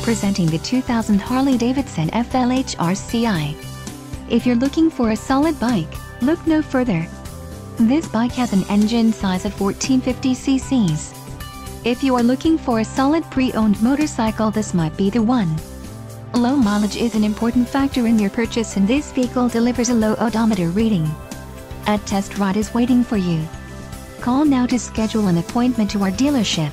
Presenting the 2000 Harley-Davidson FLH RCI. If you're looking for a solid bike, look no further. This bike has an engine size of 1450 cc's. If you are looking for a solid pre-owned motorcycle, this might be the one. Low mileage is an important factor in your purchase, and this vehicle delivers a low odometer reading. A test ride is waiting for you. Call now to schedule an appointment to our dealership.